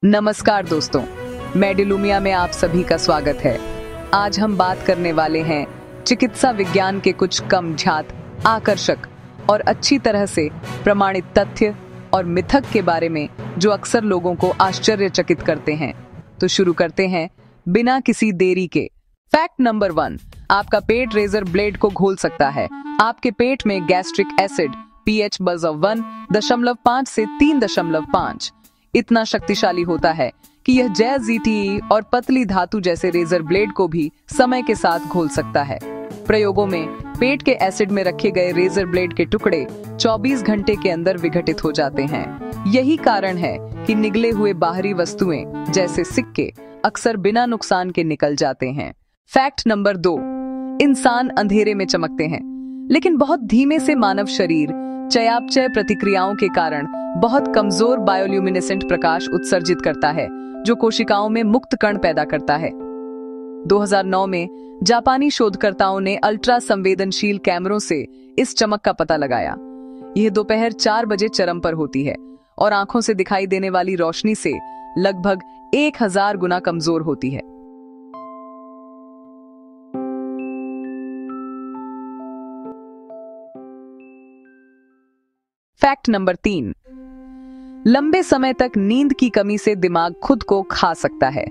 नमस्कार दोस्तों, मेडिलुमिया में आप सभी का स्वागत है। आज हम बात करने वाले हैं चिकित्सा विज्ञान के कुछ कम झात, आकर्षक और अच्छी तरह से प्रमाणित तथ्य और मिथक के बारे में जो अक्सर लोगों को आश्चर्यचकित करते हैं। तो शुरू करते हैं बिना किसी देरी के। फैक्ट नंबर 1, आपका पेट रेजर ब्लेड को घोल सकता है। आपके पेट में गैस्ट्रिक एसिड pH बज़ 1.5 से 3.5 इतना शक्तिशाली होता है कि यह जैव ZTE और पतली धातु जैसे रेजर ब्लेड को भी समय के साथ घोल सकता है। प्रयोगों में पेट के एसिड में रखे गए रेजर ब्लेड के टुकड़े 24 घंटे के अंदर विघटित हो जाते हैं। यही कारण है कि निगले हुए बाहरी वस्तुएं जैसे सिक्के अक्सर बिना नुकसान के निकल जाते हैं। फैक्ट नंबर 2, इंसान अंधेरे में चमकते हैं, लेकिन बहुत धीमे से मानव शरीर चयापचय प्रतिक्रियाओं के कारण बहुत कमजोर बायोल्यूमिनेसेंट प्रकाश उत्सर्जित करता है, जो कोशिकाओं में मुक्त कण पैदा करता है। 2009 में जापानी शोधकर्ताओं ने अल्ट्रा संवेदनशील कैमरों से इस चमक का पता लगाया। यह दोपहर 4 बजे चरम पर होती है और आंखों से दिखाई देने वाली रोशनी से लगभग 1000 गुना कमजोर होती है। फैक्ट नंबर 3, लंबे समय तक नींद की कमी से दिमाग खुद को खा सकता है।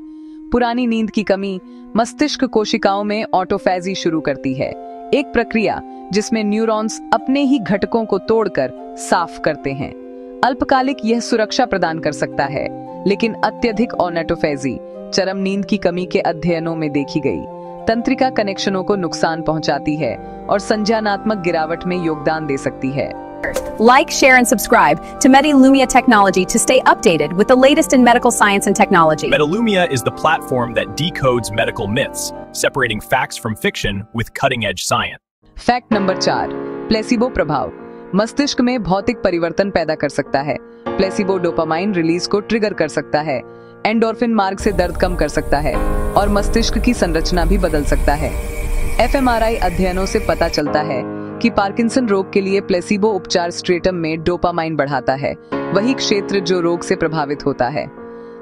पुरानी नींद की कमी मस्तिष्क कोशिकाओं में ऑटोफेजी शुरू करती है, एक प्रक्रिया जिसमें न्यूरॉन्स अपने ही घटकों को तोड़कर साफ करते हैं। अल्पकालिक यह सुरक्षा प्रदान कर सकता है, लेकिन अत्यधिक ऑटोफेजी चरम नींद की कमी के अध्ययनों में देखी गई तंत्रिका कनेक्शनों को नुकसान पहुंचाती है और संज्ञानात्मक गिरावट में योगदान दे सकती है। Like, share, and subscribe to Medilumia Technology to stay updated with the latest in medical science and technology. Medilumia is the platform that decodes medical myths, separating facts from fiction with cutting-edge science. Fact number 4, placebo प्रभाव मस्तिष्क में भौतिक परिवर्तन पैदा कर सकता है। Placebo dopamine release को ट्रिगर कर सकता है, एंडोर्फिन मार्ग से दर्द कम कर सकता है और मस्तिष्क की संरचना भी बदल सकता है। fMRI अध्ययनों से पता चलता है कि पार्किंसन रोग के लिए प्लेसिबो उपचार स्ट्रेटम में डोपामाइन बढ़ाता है, वही क्षेत्र जो रोग से प्रभावित होता है।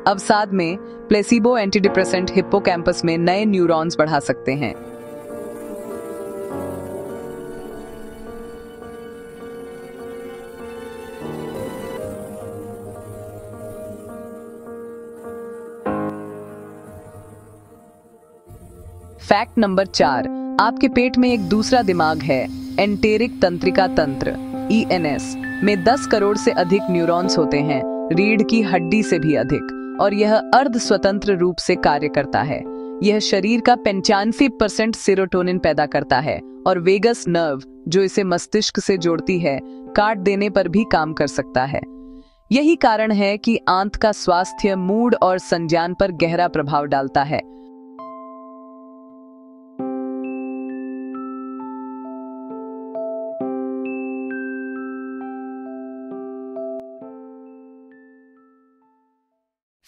अवसाद में प्लेसिबो एंटीडिप्रेसेंट हिप्पोकैम्पस में नए न्यूरॉन्स बढ़ा सकते हैं। फैक्ट नंबर 4, आपके पेट में एक दूसरा दिमाग है। एंटेरिक तंत्रिका तंत्र ENS में 10 करोड़ से अधिक न्यूरॉन्स होते हैं, रीढ़ की हड्डी से भी अधिक, और यह अर्ध स्वतंत्र रूप से कार्य करता है। यह शरीर का 95% सेरोटोनिन पैदा करता है और वेगस नर्व, जो इसे मस्तिष्क से जोड़ती है, काट देने पर भी काम कर सकता है। यही कारण है कि आंत का स्वास्थ्य, मूड और संज्ञान पर गहरा प्रभाव डालता है।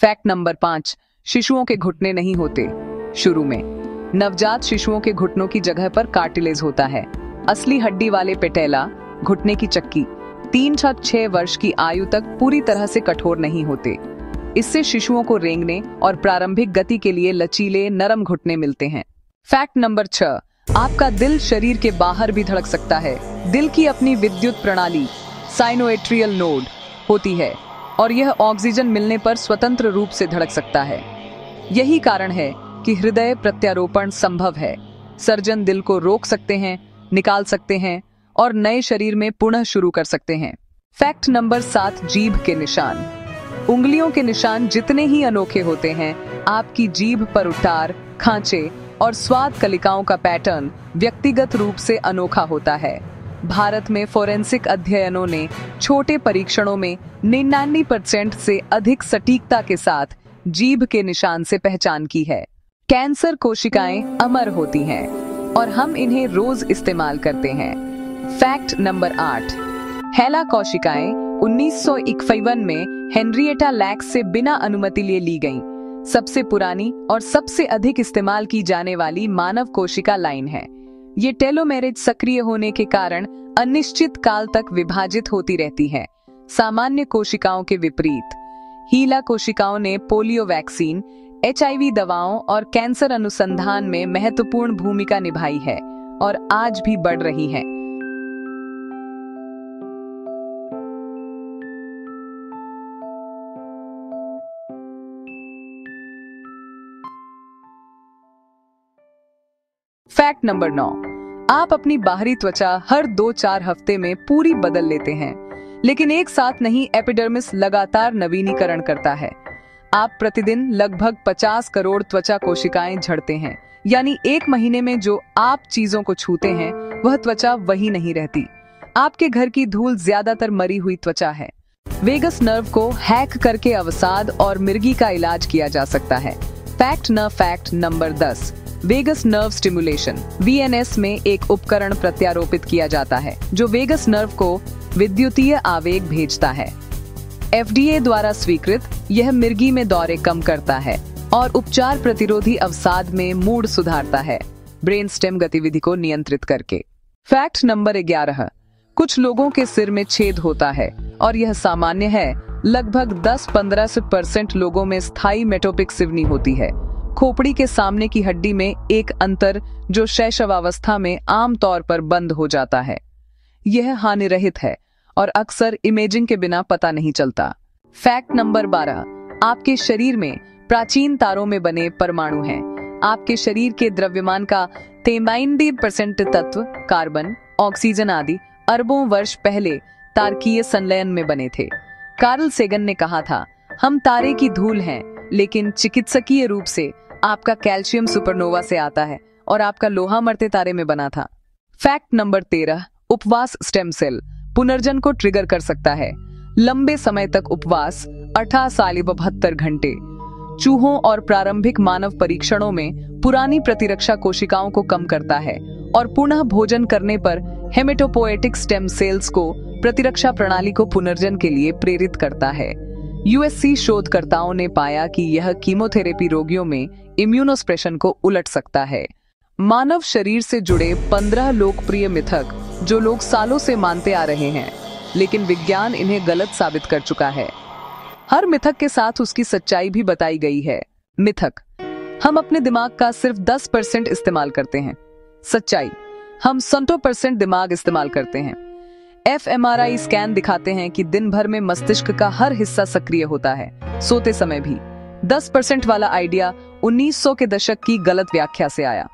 फैक्ट नंबर 5, शिशुओं के घुटने नहीं होते। शुरू में नवजात शिशुओं के घुटनों की जगह पर कार्टिलेज होता है। असली हड्डी वाले पेटेला, घुटने की चक्की 3 से 6 वर्ष की आयु तक पूरी तरह से कठोर नहीं होते। इससे शिशुओं को रेंगने और प्रारंभिक गति के लिए लचीले, नरम घुटने मिलते हैं। फैक्ट नंबर 6, आपका दिल शरीर के बाहर भी धड़क सकता है। दिल की अपनी विद्युत प्रणाली साइनोएट्रियल नोड होती है और यह ऑक्सीजन मिलने पर स्वतंत्र रूप से धड़क सकता है। यही कारण है कि हृदय प्रत्यारोपण संभव है। सर्जन दिल को रोक सकते हैं, निकाल सकते हैं और नए शरीर में पुनः शुरू कर सकते हैं। फैक्ट नंबर 7, जीभ के निशान। उंगलियों के निशान जितने ही अनोखे होते हैं, आपकी जीभ पर उतार, खांचे और स्वाद कलिकाओं का पैटर्न व्यक्तिगत रूप से अनोखा होता है। भारत में फोरेंसिक अध्ययनों ने छोटे परीक्षणों में 99% से अधिक सटीकता के साथ जीभ के निशान से पहचान की है। कैंसर कोशिकाएं अमर होती हैं और हम इन्हें रोज इस्तेमाल करते हैं। फैक्ट नंबर 8, हेला कोशिकाएं 1951 में हेनरिएटा लैक्स से बिना अनुमति लिए ली गईं। सबसे पुरानी और सबसे अधिक इस्तेमाल की जाने वाली मानव कोशिका लाइन है। ये टेलोमेरेज सक्रिय होने के कारण अनिश्चित काल तक विभाजित होती रहती है, सामान्य कोशिकाओं के विपरीत। हीला कोशिकाओं ने पोलियो वैक्सीन, HIV दवाओं और कैंसर अनुसंधान में महत्वपूर्ण भूमिका निभाई है और आज भी बढ़ रही है। फैक्ट नंबर 9, आप अपनी बाहरी त्वचा हर 2-4 हफ्ते में पूरी बदल लेते हैं, लेकिन एक साथ नहीं। एपिडर्मिस लगातार नवीनीकरण करता है। आप प्रतिदिन लगभग 50 करोड़ त्वचा कोशिकाएं झड़ते हैं, यानी एक महीने में जो आप चीजों को छूते हैं वह त्वचा वही नहीं रहती। आपके घर की धूल ज्यादातर मरी हुई त्वचा है। वेगस नर्व को हैक करके अवसाद और मिर्गी का इलाज किया जा सकता है। Fact number 10, vagus nerve stimulation VNS में एक उपकरण प्रत्यारोपित किया जाता है जो वेगस नर्व को विद्युतीय आवेग भेजता है। FDA द्वारा स्वीकृत, यह मिर्गी में दौरे कम करता है और उपचार प्रतिरोधी अवसाद में मूड सुधारता है, ब्रेन स्टेम गतिविधि को नियंत्रित करके। फैक्ट नंबर 11, कुछ लोगों के सिर में छेद होता है और यह सामान्य है। लगभग 10-15% लोगों में स्थायी मेटोपिक सिवनी होती है, खोपड़ी के सामने की हड्डी में एक अंतर जो शैशवावस्था में आमतौर पर बंद हो जाता है। यह हानिरहित है और अक्सर इमेजिंग के बिना पता नहीं चलता। फैक्ट नंबर 12, आपके शरीर में प्राचीन तारों में बने परमाणु हैं। आपके शरीर के द्रव्यमान का 93% तत्व कार्बन, ऑक्सीजन आदि अरबों वर्ष पहले तारकीय संलयन में बने थे। कार्ल सेगन ने कहा था, हम तारे की धूल हैं, लेकिन चिकित्सकीय रूप से आपका कैल्शियम सुपरनोवा से आता है और आपका लोहा मरते तारे में बना था। फैक्ट नंबर 13, उपवास स्टेम सेल पुनर्जन को ट्रिगर कर सकता है। लंबे समय तक उपवास 18-72 घंटे चूहों और प्रारंभिक मानव परीक्षणों में पुरानी प्रतिरक्षा कोशिकाओं को कम करता है और पुनः भोजन करने पर हेमेटोपोएटिक स्टेम सेल्स को प्रतिरक्षा प्रणाली को पुनर्जन के लिए प्रेरित करता है। USC शोधकर्ताओं ने पाया कि यह कीमोथेरेपी रोगियों में इम्यूनोस्प्रेशन को उलट सकता है। मानव शरीर से जुड़े 15 लोकप्रिय मिथक जो लोग सालों से मानते आ रहे हैं, लेकिन विज्ञान इन्हें गलत साबित कर चुका है। हर मिथक के साथ उसकी सच्चाई भी बताई गई है। मिथक, हम अपने दिमाग का सिर्फ 10% इस्तेमाल करते हैं। सच्चाई, हम 100% दिमाग इस्तेमाल करते हैं। fMRI स्कैन दिखाते हैं कि दिन भर में मस्तिष्क का हर हिस्सा सक्रिय होता है, सोते समय भी। 10% वाला आइडिया 1900 के दशक की गलत व्याख्या से आया।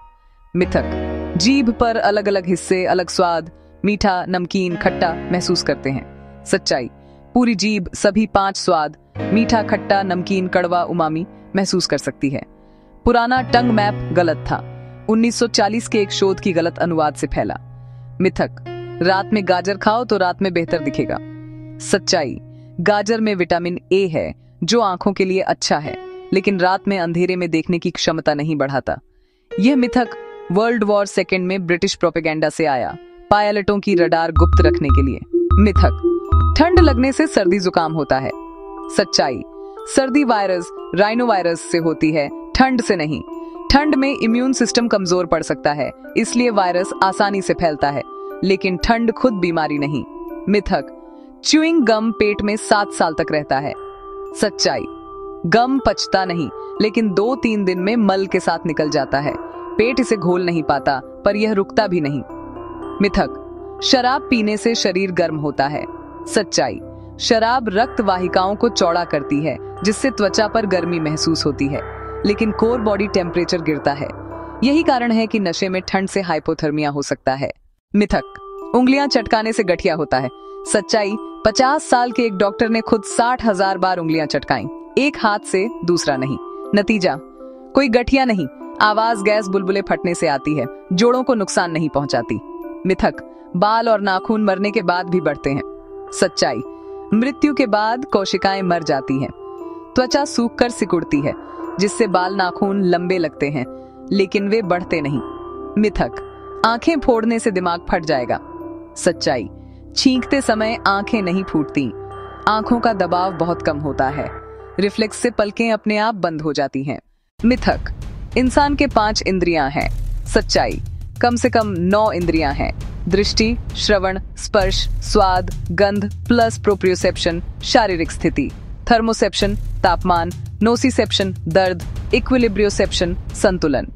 मिथक, जीभ पर अलग अलग हिस्से अलग स्वाद, मीठा, नमकीन, खट्टा महसूस करते हैं। सच्चाई, पूरी जीभ सभी 5 स्वाद मीठा, खट्टा, नमकीन, कड़वा, उमामी महसूस कर सकती है। पुराना टंग मैप गलत था, 1940 के एक शोध की गलत अनुवाद से फैला। मिथक, रात में गाजर खाओ तो रात में बेहतर दिखेगा। सच्चाई, गाजर में विटामिन A है जो आंखों के लिए अच्छा है, लेकिन रात में अंधेरे में देखने की क्षमता नहीं बढ़ाता। यह मिथक वर्ल्ड वॉर सेकेंड में ब्रिटिश प्रोपेगेंडा से आया, पायलटों की रडार गुप्त रखने के लिए। मिथक, ठंड लगने से सर्दी जुकाम होता है। सच्चाई, सर्दी वायरस राइनो वायरस से होती है, ठंड से नहीं। ठंड में इम्यून सिस्टम कमजोर पड़ सकता है, इसलिए वायरस आसानी से फैलता है, लेकिन ठंड खुद बीमारी नहीं। मिथक, च्यूइंग गम पेट में 7 साल तक रहता है। सच्चाई, गम पचता नहीं, लेकिन 2-3 दिन में मल के साथ निकल जाता है। पेट इसे घोल नहीं पाता, पर यह रुकता भी नहीं। मिथक, शराब पीने से शरीर गर्म होता है। सच्चाई, शराब रक्त वाहिकाओं को चौड़ा करती है, जिससे त्वचा पर गर्मी महसूस होती है, लेकिन कोर बॉडी टेम्परेचर गिरता है। यही कारण है कि नशे में ठंड से हाइपोथर्मिया हो सकता है। मिथक, उंगलियां चटकाने से गठिया होता है। सच्चाई, 50 साल के एक डॉक्टर ने खुद 60,000 बार उंगलियां चटकाई, एक हाथ से दूसरा नहीं। नतीजा, कोई गठिया नहीं, आवाज गैस बुलबुले फटने से आती है, जोड़ों को नुकसान नहीं पहुंचाती। मिथक, बाल और नाखून मरने के बाद भी बढ़ते हैं। सच्चाई, मृत्यु के बाद कोशिकाएं मर जाती हैं, त्वचा सूखकर सिकुड़ती है, जिससे बाल नाखून लंबे लगते हैं, लेकिन वे बढ़ते नहीं। मिथक, आंखें फोड़ने से दिमाग फट जाएगा। सच्चाई, छींकते समय आंखें नहीं फूटती, आंखों का दबाव बहुत कम होता है, रिफ्लेक्स से पलकें अपने आप बंद हो जाती हैं। मिथक, इंसान के 5 इंद्रियां हैं। सच्चाई, कम से कम 9 इंद्रियां हैं। दृष्टि, श्रवण, स्पर्श, स्वाद, गंध प्लस प्रोप्रियोसेप्शन, शारीरिक स्थिति, थर्मोसेप्शन तापमान, नोसिसेप्शन दर्द, इक्विलिब्रियोसेप्शन संतुलन।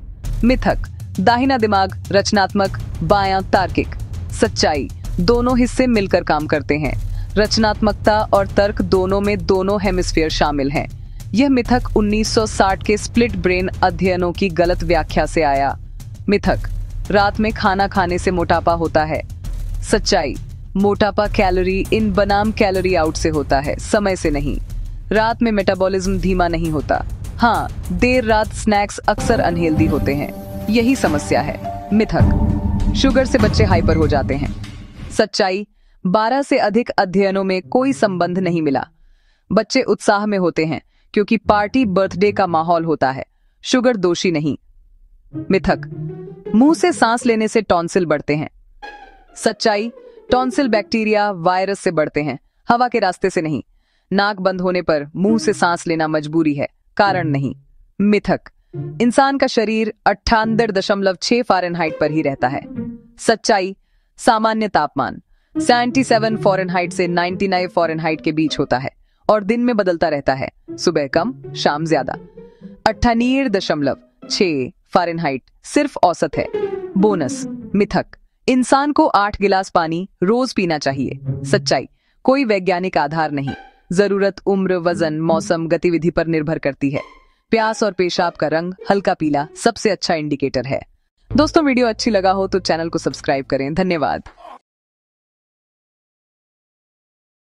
मिथक, दाहिना दिमाग रचनात्मक, बायां तार्किक। सच्चाई, दोनों हिस्से मिलकर काम करते हैं। रचनात्मकता और तर्क दोनों में दोनों हेमिस्फीयर शामिल हैं। यह मिथक 1960 के स्प्लिट ब्रेन अध्ययनों की गलत व्याख्या से आया। मिथक, रात में खाना खाने से मोटापा होता है। सच्चाई, मोटापा कैलोरी इन बनाम कैलोरी आउट से होता है, समय से नहीं। रात में मेटाबॉलिज्म धीमा नहीं होता। हाँ, देर रात स्नैक्स अक्सर अनहेल्दी होते हैं, यही समस्या है। मिथक, शुगर से बच्चे हाइपर हो जाते हैं। सच्चाई, 12 से अधिक अध्ययनों में कोई संबंध नहीं मिला। बच्चे उत्साह में होते हैं क्योंकि पार्टी बर्थडे का माहौल होता है, शुगर दोषी नहीं। मिथक, मुंह से सांस लेने से टॉन्सिल बढ़ते हैं। सच्चाई, टॉन्सिल बैक्टीरिया वायरस से बढ़ते हैं, हवा के रास्ते से नहीं। नाक बंद होने पर मुंह से सांस लेना मजबूरी है, कारण नहीं। मिथक, इंसान का शरीर 98.6 फ़ारेनहाइट पर ही रहता है। सच्चाई, सामान्य तापमान 77 फ़ारेनहाइट से 99 फ़ारेनहाइट के बीच होता है और दिन में बदलता रहता है, सुबह कम शाम ज्यादा। 98.6 फ़ारेनहाइट सिर्फ औसत है। बोनस। मिथक, इंसान को 8 गिलास पानी रोज पीना चाहिए। सच्चाई, कोई वैज्ञानिक आधार नहीं। जरूरत उम्र, वजन, मौसम, गतिविधि पर निर्भर करती है। प्यास और पेशाब का रंग हल्का पीला सबसे अच्छा इंडिकेटर है। दोस्तों, वीडियो अच्छी लगा हो तो चैनल को सब्सक्राइब करें। धन्यवाद।